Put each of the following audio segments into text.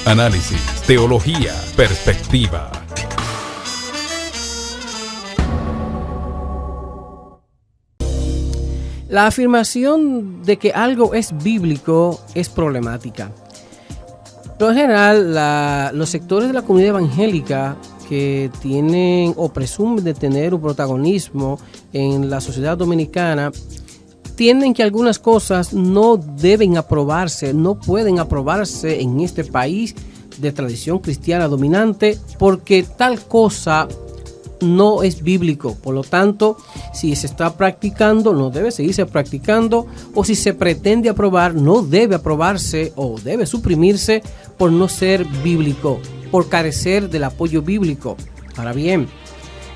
análisis, teología, perspectiva. La afirmación de que algo es bíblico es problemática. Pero en general, los sectores de la comunidad evangélica que tienen o presumen de tener un protagonismo en la sociedad dominicana entienden que algunas cosas no deben aprobarse, no pueden aprobarse en este país de tradición cristiana dominante porque tal cosa no es bíblico. Por lo tanto, si se está practicando, no debe seguirse practicando, o si se pretende aprobar, no debe aprobarse o debe suprimirse por no ser bíblico, por carecer del apoyo bíblico. Ahora bien,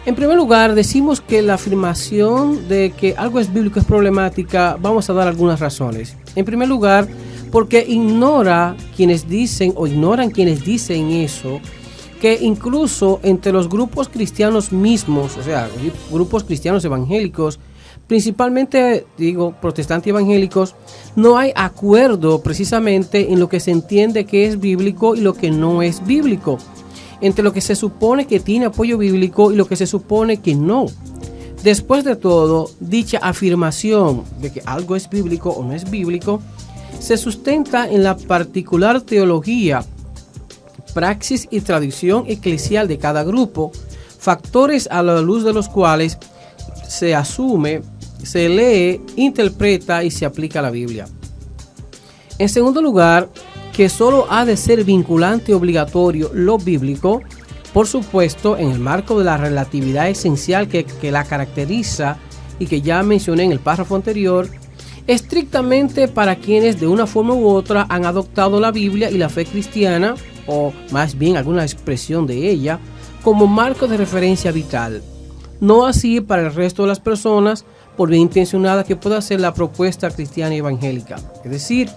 en primer lugar, decimos que la afirmación de que algo es bíblico es problemática. Vamos a dar algunas razones. En primer lugar, porque ignoran quienes dicen eso, que incluso entre los grupos cristianos mismos, o sea, grupos cristianos evangélicos, principalmente, protestantes evangélicos, no hay acuerdo precisamente en lo que se entiende que es bíblico y lo que no es bíblico, entre lo que se supone que tiene apoyo bíblico y lo que se supone que no. Después de todo, dicha afirmación de que algo es bíblico o no es bíblico se sustenta en la particular teología, praxis y tradición eclesial de cada grupo, factores a la luz de los cuales se asume, se lee, interpreta y se aplica la Biblia. En segundo lugar, que solo ha de ser vinculante y obligatorio lo bíblico, por supuesto, en el marco de la relatividad esencial que la caracteriza y que ya mencioné en el párrafo anterior, estrictamente para quienes de una forma u otra han adoptado la Biblia y la fe cristiana, o más bien alguna expresión de ella, como marco de referencia vital. No así para el resto de las personas, por bien intencionada que pueda ser la propuesta cristiana y evangélica. Es decir,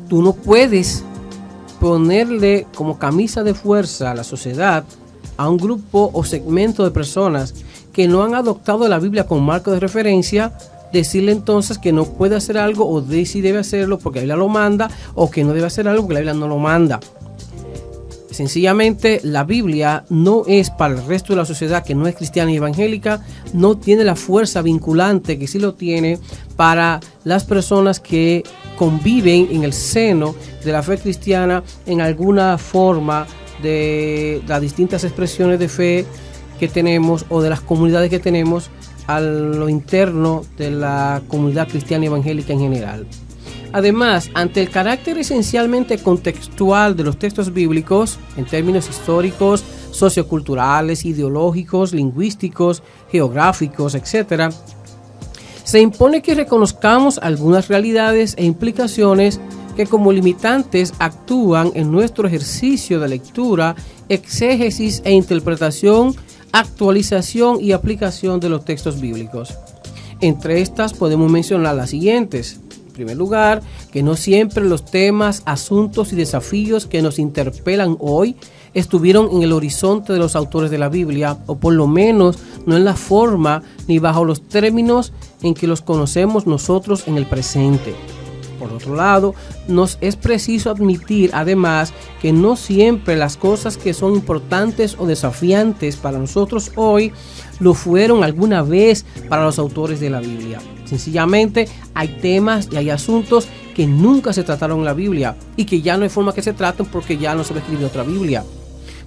tú no puedes ponerle como camisa de fuerza a la sociedad a un grupo o segmento de personas que no han adoptado la Biblia como marco de referencia, decirle entonces que no puede hacer algo o de si debe hacerlo porque la Biblia lo manda, o que no debe hacer algo porque la Biblia no lo manda. Sencillamente, la Biblia no es para el resto de la sociedad que no es cristiana y evangélica, no tiene la fuerza vinculante que sí lo tiene para las personas que conviven en el seno de la fe cristiana en alguna forma de las distintas expresiones de fe que tenemos o de las comunidades que tenemos a lo interno de la comunidad cristiana y evangélica en general. Además, ante el carácter esencialmente contextual de los textos bíblicos, en términos históricos, socioculturales, ideológicos, lingüísticos, geográficos, etc., se impone que reconozcamos algunas realidades e implicaciones que como limitantes actúan en nuestro ejercicio de lectura, exégesis e interpretación, actualización y aplicación de los textos bíblicos. Entre estas podemos mencionar las siguientes. En primer lugar, que no siempre los temas, asuntos y desafíos que nos interpelan hoy estuvieron en el horizonte de los autores de la Biblia, o por lo menos no en la forma ni bajo los términos en que los conocemos nosotros en el presente. Por otro lado, nos es preciso admitir además que no siempre las cosas que son importantes o desafiantes para nosotros hoy lo fueron alguna vez para los autores de la Biblia. Sencillamente hay temas y hay asuntos que nunca se trataron en la Biblia y que ya no hay forma que se traten porque ya no se va a escribir otra Biblia.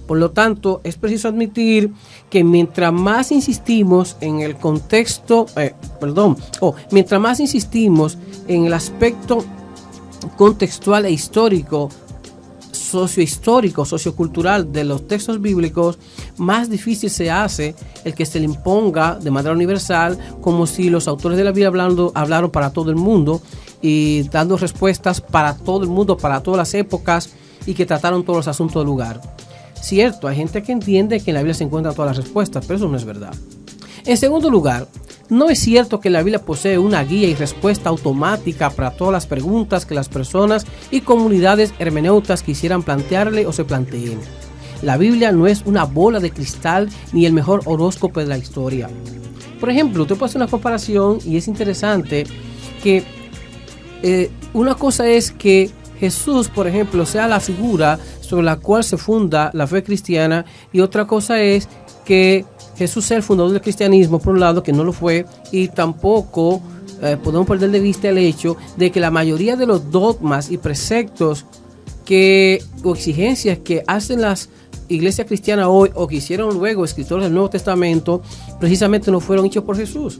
Por lo tanto, es preciso admitir que mientras más insistimos en el contexto, mientras más insistimos en el aspecto contextual e histórico, sociocultural de los textos bíblicos, más difícil se hace el que se le imponga de manera universal, como si los autores de la Biblia hablaron para todo el mundo y dando respuestas para todo el mundo, para todas las épocas, y que trataron todos los asuntos del lugar. Cierto, hay gente que entiende que en la Biblia se encuentran todas las respuestas, pero eso no es verdad. En segundo lugar, no es cierto que la Biblia posee una guía y respuesta automática para todas las preguntas que las personas y comunidades hermeneutas quisieran plantearle o se planteen. La Biblia no es una bola de cristal ni el mejor horóscopo de la historia. Por ejemplo, usted puede hacer una comparación y es interesante que una cosa es que Jesús, por ejemplo, sea la figura sobre la cual se funda la fe cristiana, y otra cosa es que Jesús sea el fundador del cristianismo, por un lado, que no lo fue, y tampoco podemos perder de vista el hecho de que la mayoría de los dogmas y preceptos o exigencias que hacen las iglesias cristianas hoy, o que hicieron luego escritores del Nuevo Testamento, precisamente no fueron hechos por Jesús.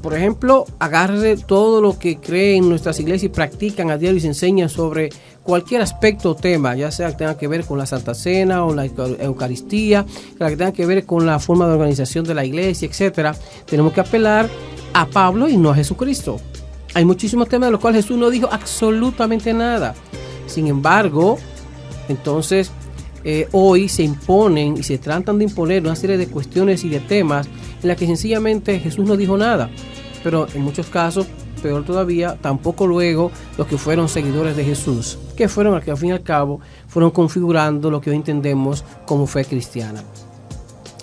Por ejemplo, agarre todo lo que creen nuestras iglesias y practican a diario y se enseñan sobre cualquier aspecto o tema, ya sea que tenga que ver con la Santa Cena o la Eucaristía, que tenga que ver con la forma de organización de la iglesia, etcétera. Tenemos que apelar a Pablo y no a Jesucristo. Hay muchísimos temas de los cuales Jesús no dijo absolutamente nada. Sin embargo, entonces hoy se imponen y se tratan de imponer una serie de cuestiones y de temas en las que sencillamente Jesús no dijo nada. Pero en muchos casos, peor todavía, tampoco luego los que fueron seguidores de Jesús, que fueron los que al fin y al cabo fueron configurando lo que hoy entendemos como fe cristiana.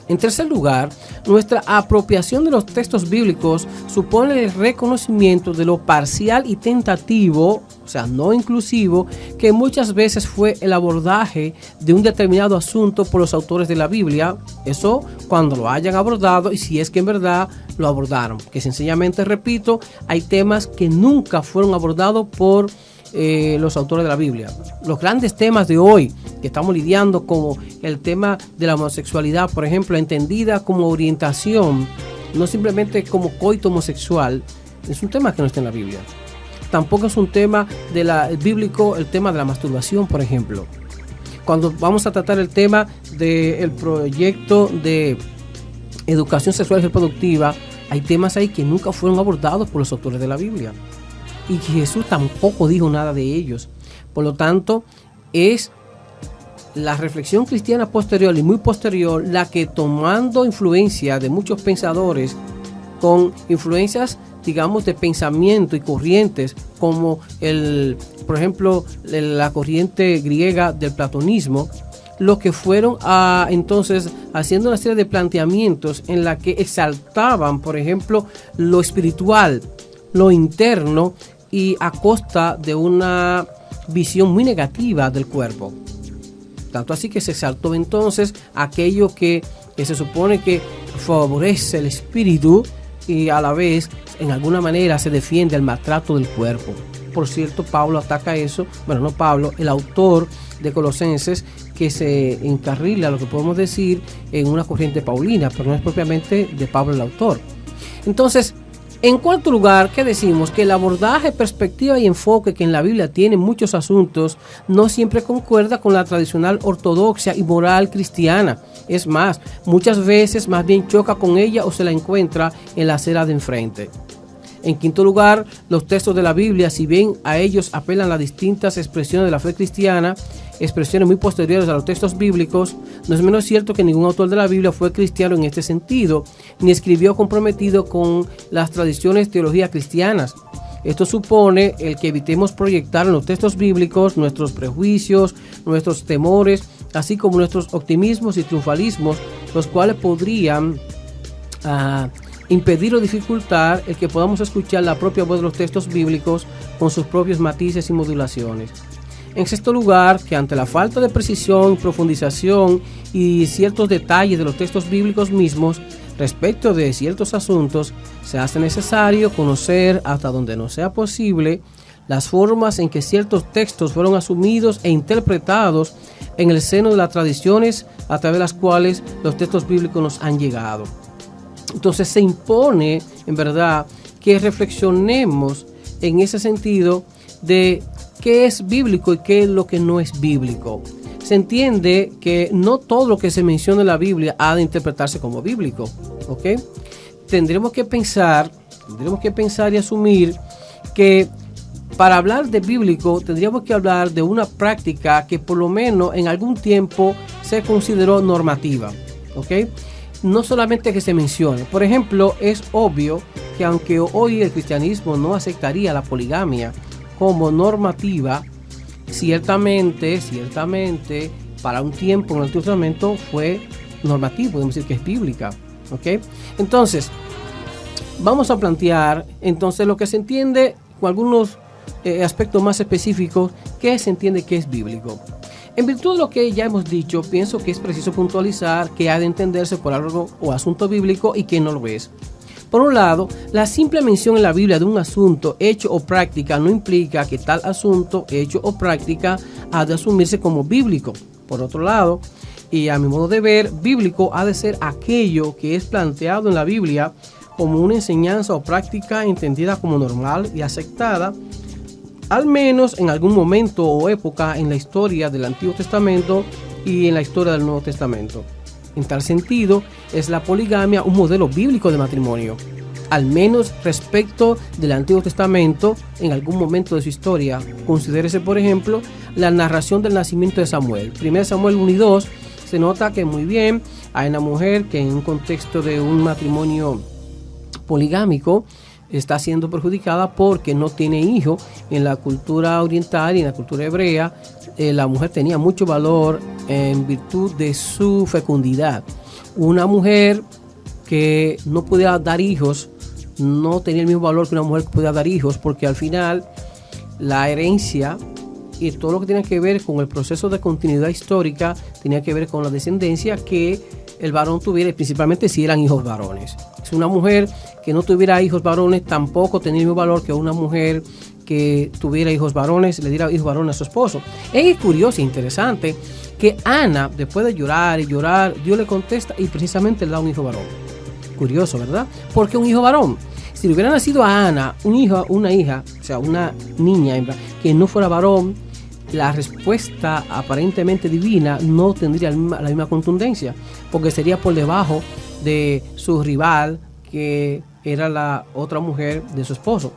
En tercer lugar, nuestra apropiación de los textos bíblicos supone el reconocimiento de lo parcial y tentativo, o sea, no inclusivo, que muchas veces fue el abordaje de un determinado asunto por los autores de la Biblia. Eso cuando lo hayan abordado y si es que en verdad lo abordaron. Que sencillamente, repito, hay temas que nunca fueron abordados por los autores de la Biblia. Los grandes temas de hoy que estamos lidiando, como el tema de la homosexualidad, por ejemplo, entendida como orientación, no simplemente como coito homosexual, es un tema que no está en la Biblia. Tampoco es un tema bíblico el tema de la masturbación, por ejemplo. Cuando vamos a tratar el tema del proyecto de educación sexual y reproductiva, hay temas ahí que nunca fueron abordados por los autores de la Biblia. Y que Jesús tampoco dijo nada de ellos. Por lo tanto, es la reflexión cristiana posterior y muy posterior la que, tomando influencia de muchos pensadores, con influencias, digamos, de pensamiento y corrientes, como por ejemplo, la corriente griega del platonismo, los que fueron entonces haciendo una serie de planteamientos en la que exaltaban, por ejemplo, lo espiritual, lo interno, y a costa de una visión muy negativa del cuerpo. Tanto así que se exaltó entonces aquello que se supone que favorece el espíritu y a la vez en alguna manera se defiende el maltrato del cuerpo. Por cierto, Pablo ataca eso, bueno, no Pablo, el autor de Colosenses, que se encarrila, lo que podemos decir, en una corriente paulina, pero no es propiamente de Pablo el autor. Entonces, en cuarto lugar, ¿qué decimos? Que el abordaje, perspectiva y enfoque que en la Biblia tiene muchos asuntos no siempre concuerda con la tradicional ortodoxia y moral cristiana. Es más, muchas veces más bien choca con ella o se la encuentra en la acera de enfrente. En quinto lugar, los textos de la Biblia, si bien a ellos apelan las distintas expresiones de la fe cristiana, expresiones muy posteriores a los textos bíblicos, no es menos cierto que ningún autor de la Biblia fue cristiano en este sentido, ni escribió comprometido con las tradiciones de teología cristianas. Esto supone el que evitemos proyectar en los textos bíblicos nuestros prejuicios, nuestros temores, así como nuestros optimismos y triunfalismos, los cuales podrían impedir o dificultar el que podamos escuchar la propia voz de los textos bíblicos con sus propios matices y modulaciones. En sexto lugar, que ante la falta de precisión, profundización y ciertos detalles de los textos bíblicos mismos respecto de ciertos asuntos, se hace necesario conocer, hasta donde no sea posible, las formas en que ciertos textos fueron asumidos e interpretados en el seno de las tradiciones a través de las cuales los textos bíblicos nos han llegado. Entonces se impone, en verdad, que reflexionemos en ese sentido de qué es bíblico y qué es lo que no es bíblico. Se entiende que no todo lo que se menciona en la Biblia ha de interpretarse como bíblico, ¿ok? Tendremos que pensar y asumir que para hablar de bíblico tendríamos que hablar de una práctica que por lo menos en algún tiempo se consideró normativa, ¿ok? No solamente que se mencione. Por ejemplo, es obvio que aunque hoy el cristianismo no aceptaría la poligamia como normativa, ciertamente, para un tiempo en el Antiguo Testamento fue normativo, podemos decir que es bíblica, ¿ok? Entonces, vamos a plantear entonces lo que se entiende con algunos aspectos más específicos que se entiende que es bíblico. En virtud de lo que ya hemos dicho, pienso que es preciso puntualizar que ha de entenderse por algo o asunto bíblico y que no lo es. Por un lado, la simple mención en la Biblia de un asunto, hecho o práctica no implica que tal asunto, hecho o práctica ha de asumirse como bíblico. Por otro lado, y a mi modo de ver, bíblico ha de ser aquello que es planteado en la Biblia como una enseñanza o práctica entendida como normal y aceptada, al menos en algún momento o época en la historia del Antiguo Testamento y en la historia del Nuevo Testamento. En tal sentido, es la poligamia un modelo bíblico de matrimonio, al menos respecto del Antiguo Testamento en algún momento de su historia. Considérese, por ejemplo, la narración del nacimiento de Samuel. 1 Samuel 1 y 2 se nota que muy bien hay una mujer que en un contexto de un matrimonio poligámico está siendo perjudicada porque no tiene hijo. En la cultura oriental y en la cultura hebrea, la mujer tenía mucho valor en virtud de su fecundidad. Una mujer que no podía dar hijos no tenía el mismo valor que una mujer que podía dar hijos, porque al final la herencia y todo lo que tiene que ver con el proceso de continuidad histórica tenía que ver con la descendencia que el varón tuviera, y principalmente si eran hijos varones. Si una mujer que no tuviera hijos varones tampoco tenía el mismo valor que una mujer que tuviera hijos varones, le diera hijos varones a su esposo. Es curioso e interesante que Ana, después de llorar y llorar, Dios le contesta y precisamente le da un hijo varón. Curioso, ¿verdad? ¿Por qué un hijo varón? Si le hubiera nacido a Ana una hija, o sea, una niña que no fuera varón, la respuesta aparentemente divina no tendría la misma contundencia, porque sería por debajo de su rival, que era la otra mujer de su esposo.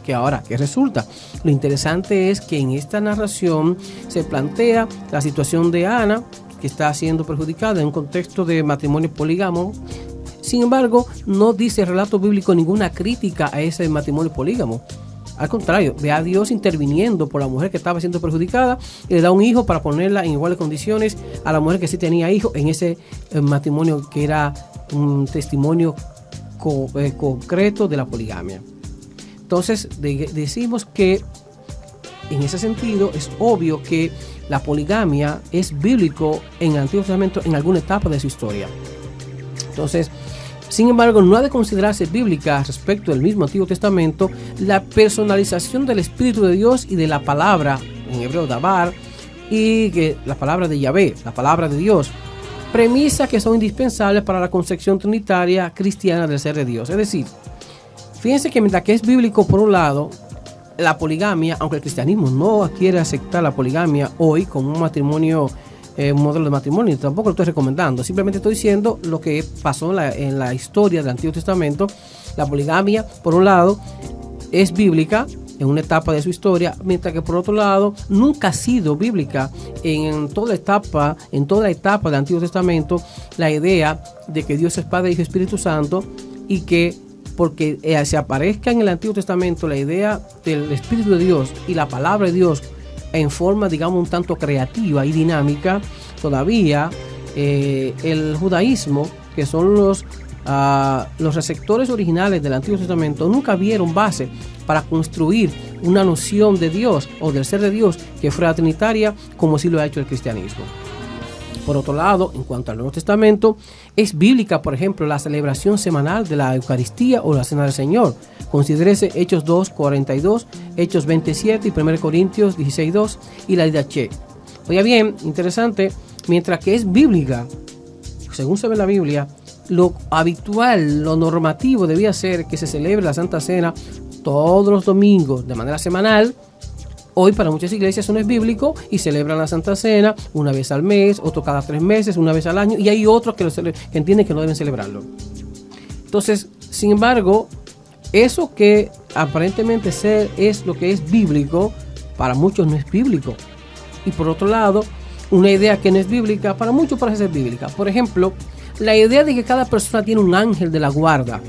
Que ahora, ¿qué resulta? Lo interesante es que en esta narración se plantea la situación de Ana, que está siendo perjudicada en un contexto de matrimonio polígamo. Sin embargo, no dice el relato bíblico ninguna crítica a ese matrimonio polígamo. Al contrario, ve a Dios interviniendo por la mujer que estaba siendo perjudicada y le da un hijo para ponerla en iguales condiciones a la mujer que sí tenía hijo en ese matrimonio que era un testimonio concreto de la poligamia. Entonces, decimos que en ese sentido es obvio que la poligamia es bíblico en el Antiguo Testamento en alguna etapa de su historia. Entonces, sin embargo, no ha de considerarse bíblica respecto del mismo Antiguo Testamento la personalización del Espíritu de Dios y de la palabra, en hebreo dabar, y que la palabra de Yahvé, la palabra de Dios, premisas que son indispensables para la concepción trinitaria cristiana del ser de Dios. Es decir, fíjense que mientras que es bíblico por un lado, la poligamia, aunque el cristianismo no quiere aceptar la poligamia hoy como un matrimonio, un modelo de matrimonio, tampoco lo estoy recomendando, simplemente estoy diciendo lo que pasó en la historia del Antiguo Testamento. La poligamia, por un lado, es bíblica en una etapa de su historia, mientras que por otro lado nunca ha sido bíblica en toda etapa del Antiguo Testamento la idea de que Dios es Padre, Hijo y Espíritu Santo, y que porque se aparezca en el Antiguo Testamento la idea del Espíritu de Dios y la palabra de Dios en forma, digamos, un tanto creativa y dinámica, todavía el judaísmo, que son los receptores originales del Antiguo Testamento, nunca vieron base para construir una noción de Dios o del ser de Dios que fuera trinitaria, como sí lo ha hecho el cristianismo. Por otro lado, en cuanto al Nuevo Testamento, es bíblica, por ejemplo, la celebración semanal de la Eucaristía o la Cena del Señor. Considérese Hechos 2:42, Hechos 27 y 1 Corintios 16:2 y la Didaché. Oiga bien, interesante, mientras que es bíblica, según se ve en la Biblia, lo habitual, lo normativo debía ser que se celebre la Santa Cena todos los domingos de manera semanal. Hoy para muchas iglesias eso no es bíblico y celebran la Santa Cena una vez al mes, otro cada 3 meses, una vez al año, y hay otros que entienden que no deben celebrarlo. Entonces, sin embargo, eso que aparentemente es lo que es bíblico, para muchos no es bíblico. Y por otro lado, una idea que no es bíblica, para muchos parece ser bíblica. Por ejemplo, la idea de que cada persona tiene un ángel de la guarda.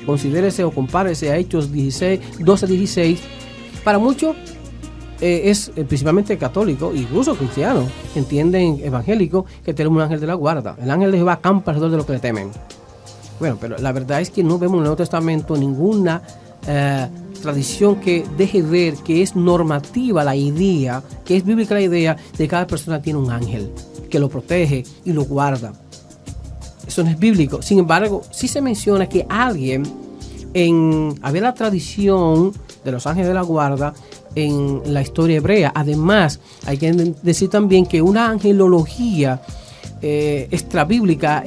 Considérese o compárese a Hechos 12:16. Para muchos es principalmente católico, incluso cristiano, entienden evangélico, que tenemos un ángel de la guarda. El ángel de Jehová acampa alrededor de los que le temen. Bueno, pero la verdad es que no vemos en el Nuevo Testamento ninguna tradición que deje ver que es normativa la idea, que es bíblica la idea de que cada persona tiene un ángel que lo protege y lo guarda. Eso no es bíblico. Sin embargo, sí se menciona que había la tradición de los ángeles de la guarda en la historia hebrea. Además, hay que decir también que una angelología extrabíblica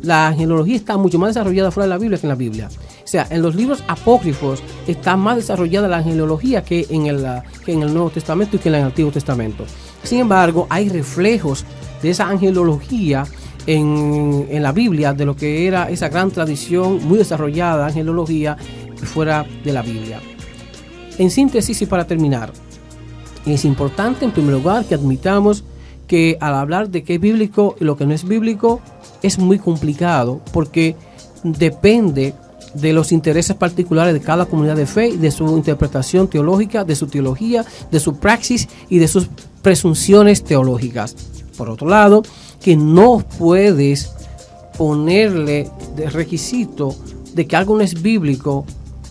la angelología está mucho más desarrollada fuera de la Biblia que en la Biblia. O sea, en los libros apócrifos está más desarrollada la angelología que en el Nuevo Testamento y que en el Antiguo Testamento. Sin embargo, hay reflejos de esa angelología en la Biblia, de lo que era esa gran tradición muy desarrollada, angelología, fuera de la Biblia. En síntesis y para terminar, es importante en primer lugar que admitamos que al hablar de qué es bíblico y lo que no es bíblico es muy complicado, porque depende de los intereses particulares de cada comunidad de fe, de su interpretación teológica, de su teología, de su praxis y de sus presunciones teológicas. Por otro lado, que no puedes ponerle de requisito de que algo no es bíblico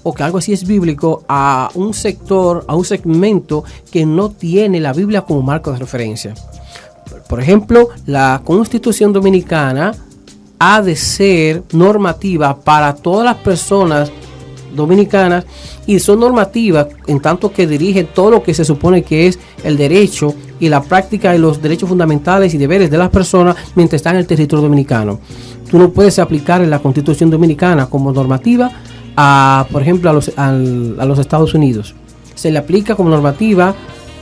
o que algo así es bíblico a un sector, a un segmento que no tiene la Biblia como marco de referencia. Por ejemplo, la Constitución Dominicana ha de ser normativa para todas las personas dominicanas y son normativas en tanto que dirigen todo lo que se supone que es el derecho y la práctica de los derechos fundamentales y deberes de las personas mientras están en el territorio dominicano. Tú no puedes aplicar en la Constitución Dominicana como normativa por ejemplo, a los Estados Unidos. Se le aplica como normativa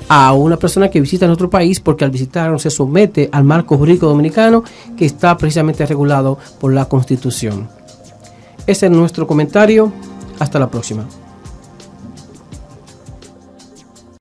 a una persona que visita nuestro país porque al visitar se somete al marco jurídico dominicano que está precisamente regulado por la Constitución. Ese es nuestro comentario. Hasta la próxima.